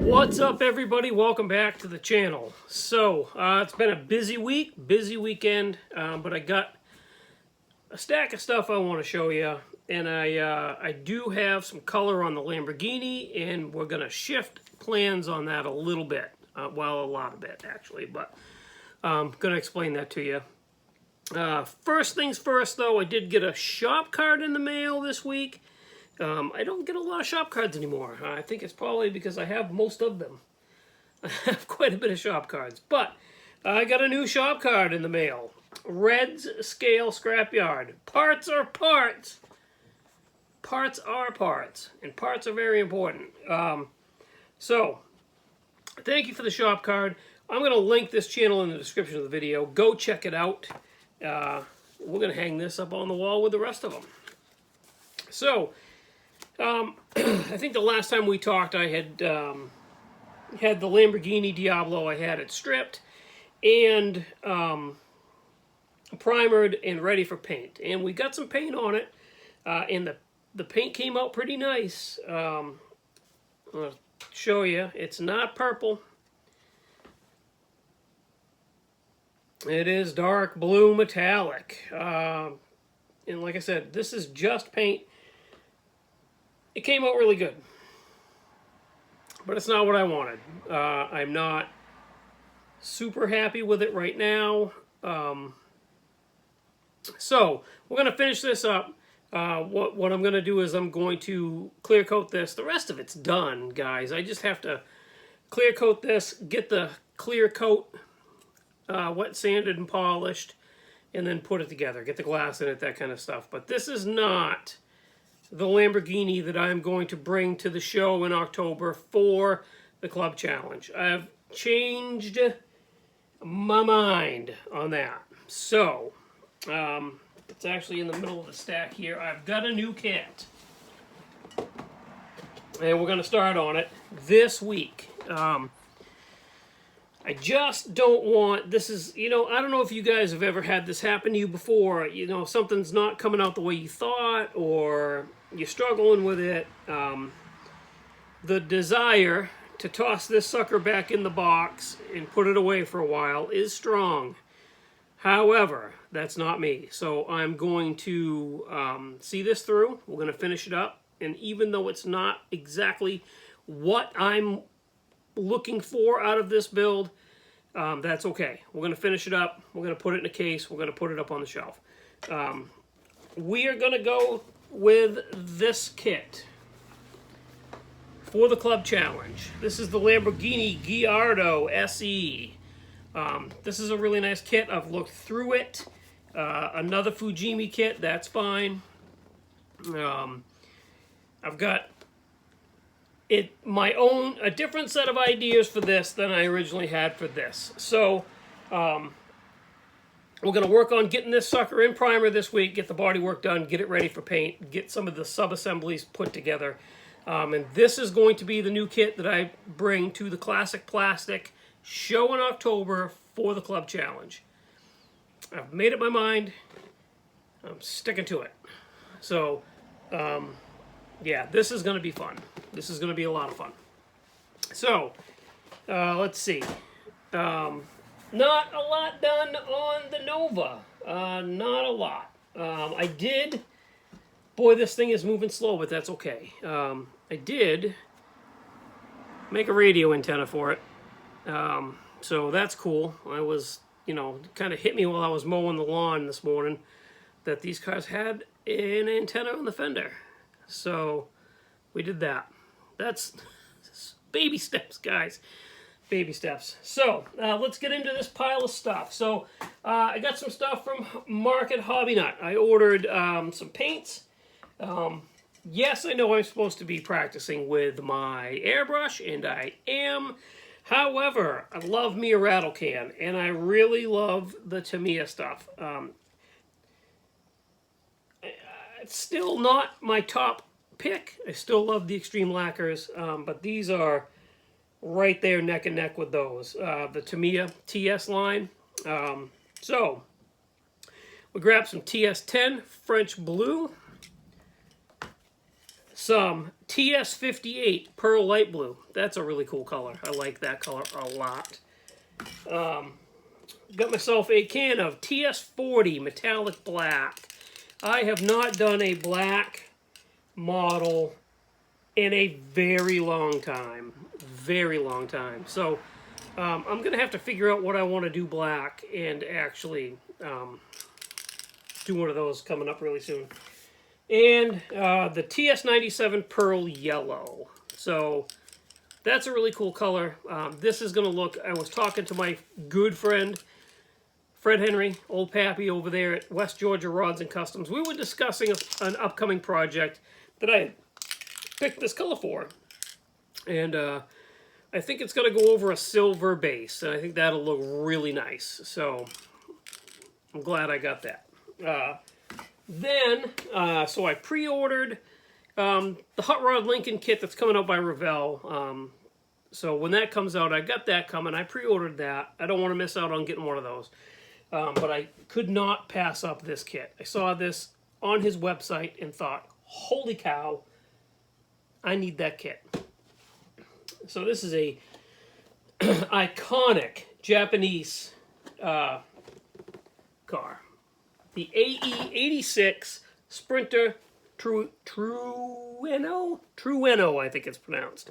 What's up, everybody? Welcome back to the channel. So it's been a busy week, busy weekend, but I got a stack of stuff I want to show you, and I do have some color on the Lamborghini, and we're gonna shift plans on that a little bit, well, a lot of bit actually, but I'm gonna explain that to you. First things first, though, I did get a shop card in the mail this week. I don't get a lot of shop cards anymore. I think it's probably because I have most of them. I have quite a bit of shop cards. But I got a new shop card in the mail. Red's Scale Scrapyard. Parts are parts. Parts are parts. And parts are very important. So, thank you for the shop card. I'm going to link this channel in the description of the video. Go check it out. We're going to hang this up on the wall with the rest of them. So, I think the last time we talked, I had had the Lamborghini Diablo. I had it stripped and primered and ready for paint. And we got some paint on it, and the paint came out pretty nice. I'll show you. It's not purple. It is dark blue metallic. And like I said, this is just paint. It came out really good, but it's not what I wanted. I'm not super happy with it right now. So we're going to finish this up. What I'm going to do is I'm going to clear coat this. The rest of it's done, guys. I just have to clear coat this, get the clear coat wet sanded and polished, and then put it together. Get the glass in it, that kind of stuff. But this is not the Lamborghini that I'm going to bring to the show in October for the Club Challenge. I've changed my mind on that. So, it's actually in the middle of the stack here. I've got a new kit. And we're going to start on it this week. I just don't want, this is, I don't know if you guys have ever had this happen to you before. Something's not coming out the way you thought, or you're struggling with it. The desire to toss this sucker back in the box and put it away for a while is strong. However, that's not me. So I'm going to see this through. We're going to finish it up. And even though it's not exactly what I'm looking for out of this build, that's okay. We're going to finish it up. We're going to put it in a case. We're going to put it up on the shelf. We are going to go with this kit for the Club Challenge. This is the Lamborghini Gallardo SE. This is a really nice kit. I've looked through it. Another Fujimi kit, that's fine. I've got a different set of ideas for this than I originally had for this. So, we're going to work on getting this sucker in primer this week, get the body work done, get it ready for paint, get some of the sub-assemblies put together. And this is going to be the new kit that I bring to the Classic Plastic show in October for the Club Challenge. I've made up my mind. I'm sticking to it. So, yeah, this is going to be fun. This is going to be a lot of fun. So, let's see. Not a lot done on the Nova. Not a lot. I did... Boy, this thing is moving slow, but that's okay. I did make a radio antenna for it. So that's cool. I was, kind of hit me while I was mowing the lawn this morning that these cars had an antenna on the fender. So we did that. That's baby steps, guys. Baby steps. So let's get into this pile of stuff. So I got some stuff from Market Hobby Nut. I ordered some paints. Yes, I know I'm supposed to be practicing with my airbrush, and I am. However, I love me a rattle can, and I really love the Tamiya stuff. It's still not my top pick. I still love the Extreme Lacquers, but these are right there neck and neck with those. The Tamiya TS line. So, we grabbed some TS10 French Blue. some TS58 Pearl Light Blue. That's a really cool color. I like that color a lot. Got myself a can of TS40 Metallic Black. I have not done a black model in a very long time. Very long time. So I'm going to have to figure out what I want to do black and actually do one of those coming up really soon. And the TS97 Pearl Yellow. So that's a really cool color. This is going to look, I was talking to my good friend, Fred Henry, old Pappy over there at West Georgia Rods and Customs. We were discussing an upcoming project that I picked this color for. And I think it's going to go over a silver base. And I think that'll look really nice. So I'm glad I got that. So I pre-ordered the Hot Rod Lincoln kit that's coming out by Revell. So when that comes out, I got that coming. I pre-ordered that. I don't want to miss out on getting one of those. But I could not pass up this kit. I saw this on his website and thought, holy cow, I need that kit. So this is a iconic Japanese car. The AE86 Sprinter Trueno, I think it's pronounced.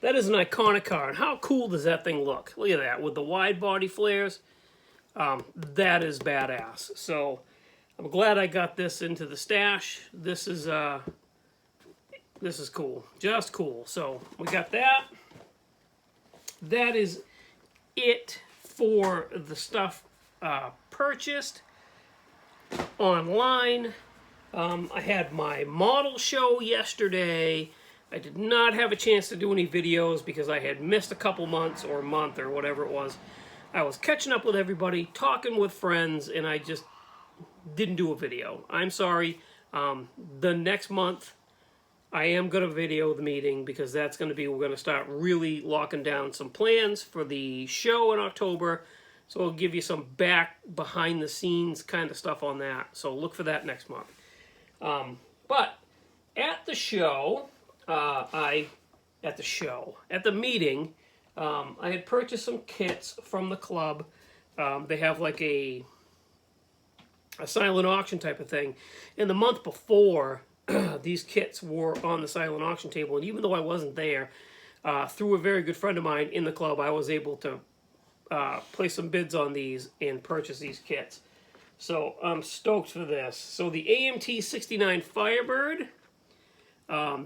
That is an iconic car, and how cool does that thing look? Look at that, with the wide body flares. That is badass. So I'm glad I got this into the stash. This is cool, just cool. So we got that. That is it for the stuff purchased online. I had my model show yesterday. I did not have a chance to do any videos because I had missed a couple months or a month or whatever it was. I was catching up with everybody, talking with friends, and I just didn't do a video. I'm sorry. The next month, I am going to video the meeting because that's going to be, we're going to start really locking down some plans for the show in October. So I'll give you some behind the scenes kind of stuff on that. So look for that next month. But at the show, at the meeting, I had purchased some kits from the club. They have like a silent auction type of thing. And the month before, these kits were on the silent auction table. And even though I wasn't there, through a very good friend of mine in the club, I was able to place some bids on these and purchase these kits. So I'm stoked for this. So the AMT 69 Firebird.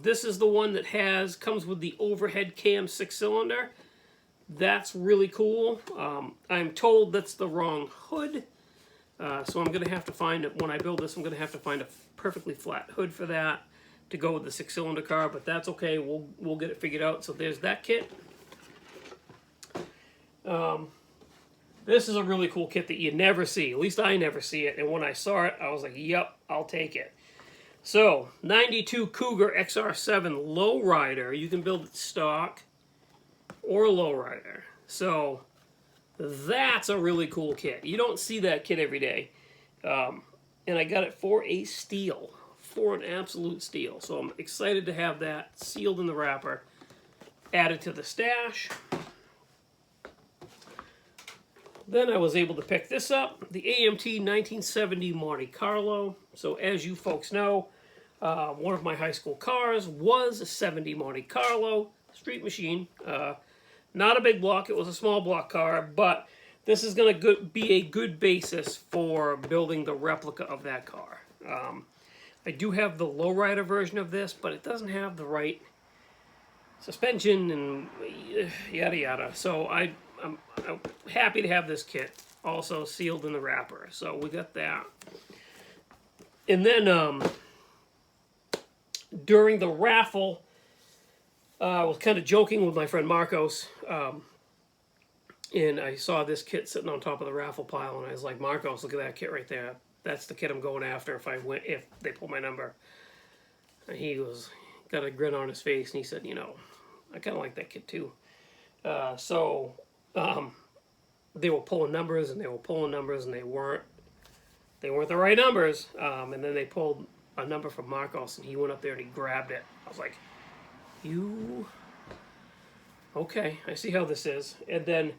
This is the one that comes with the overhead cam 6-cylinder. That's really cool. I'm told that's the wrong hood. So I'm going to have to find it. When I build this, I'm going to have to find a perfectly flat hood for that to go with the 6-cylinder car, but that's okay. We'll get it figured out. So there's that kit. This is a really cool kit that you never see. At least I never see it. And when I saw it, I was like, yep, I'll take it. So, 92 Cougar XR7 Lowrider. You can build it stock or lowrider. So, that's a really cool kit. You don't see that kit every day. And I got it for a steal. For an absolute steal. So, I'm excited to have that sealed in the wrapper. Added to the stash. Then I was able to pick this up, the AMT 1970 Monte Carlo. So as you folks know, one of my high school cars was a 70 Monte Carlo street machine. Not a big block, it was a small block car, but this is going to be a good basis for building the replica of that car. I do have the lowrider version of this, but it doesn't have the right suspension and yada yada. So I'm happy to have this kit also sealed in the wrapper. So we got that. And then during the raffle, I was kind of joking with my friend Marcos. And I saw this kit sitting on top of the raffle pile, and I was like, Marcos, look at that kit right there. That's the kit I'm going after if they pull my number. And he got a grin on his face, and he said, you know, I kind of like that kit too. They were pulling numbers, and they were pulling numbers, and they weren't the right numbers. And then they pulled a number from Marcos, and he went up there and he grabbed it. I was like, you... Okay, I see how this is. And then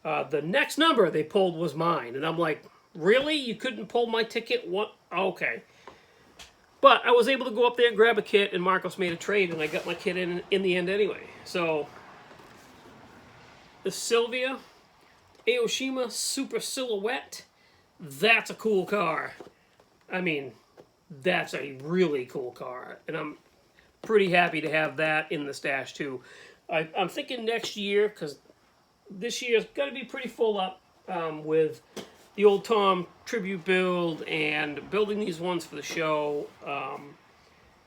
the next number they pulled was mine. And I'm like, really? You couldn't pull my ticket? What? Okay. But I was able to go up there and grab a kit, and Marcos made a trade, and I got my kit in the end anyway. So, the Sylvia Aoshima Super Silhouette, that's a cool car. I mean, that's a really cool car. And I'm pretty happy to have that in the stash, too. I'm thinking next year, because this year's got to be pretty full up with the old Tom tribute build and building these ones for the show.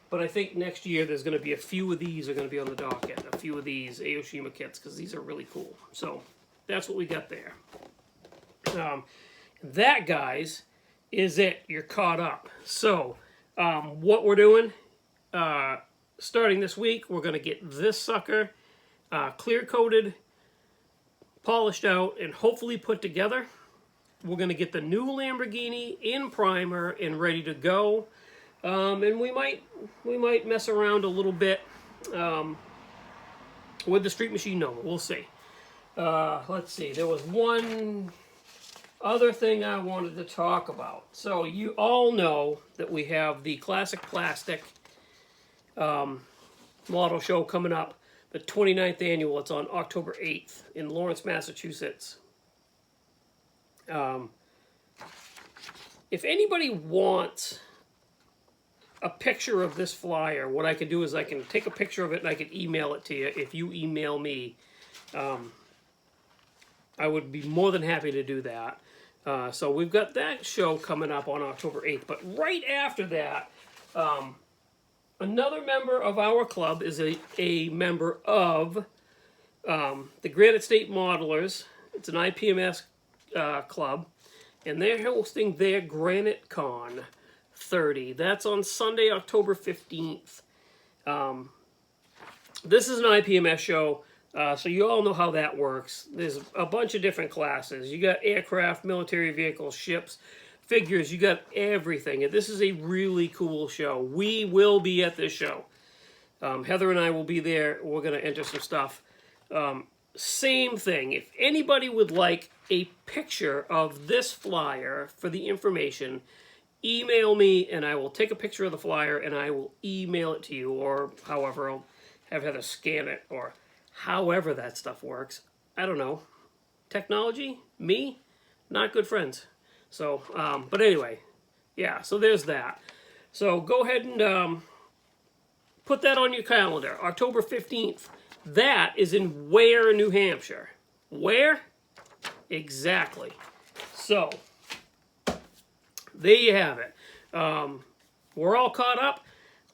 But I think next year there's going to be a few of these are going to be on the docket. A few of these Aoshima kits, because these are really cool. So that's what we got there. That, guys, is it. You're caught up. So what we're doing, starting this week, we're going to get this sucker clear-coated, polished out, and hopefully put together. We're going to get the new Lamborghini in primer and ready to go. And we might mess around a little bit with the Street Machine Nova. We'll see. Let's see. There was one other thing I wanted to talk about. So you all know that we have the Classic Plastic model show coming up. The 29th annual. It's on October 8th in Lawrence, Massachusetts. If anybody wants a picture of this flyer, what I can do is I can take a picture of it and I can email it to you. If you email me, I would be more than happy to do that. So we've got that show coming up on October 8th. But right after that, another member of our club is a member of the Granite State Modelers. It's an IPMS club, and they're hosting their Granite Con 30. That's on Sunday, October 15th. This is an IPMS show, so you all know how that works. There's a bunch of different classes. You got aircraft, military vehicles, ships, figures, you got everything. And this is a really cool show. We will be at this show. Heather and I will be there. We're going to enter some stuff. Same thing. If anybody would like a picture of this flyer for the information, email me and I will take a picture of the flyer and I will email it to you, or however, I'll have Heather scan it, or however that stuff works. I don't know. Technology? Me? Not good friends. So, but anyway, yeah, so there's that. So go ahead and put that on your calendar, October 15th. That is in Ware, New Hampshire. Where? Exactly. So, there you have it. We're all caught up,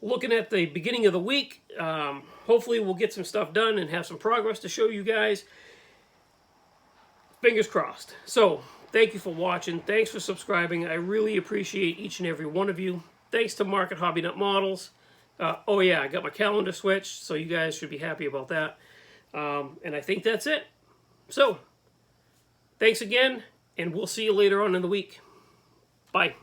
looking at the beginning of the week. Hopefully we'll get some stuff done and have some progress to show you guys. Fingers crossed. So, thank you for watching. Thanks for subscribing. I really appreciate each and every one of you. Thanks to Mark at Hobby Nut Models. Oh yeah, I got my calendar switched, so you guys should be happy about that. And I think that's it. So, thanks again, and we'll see you later on in the week. Bye.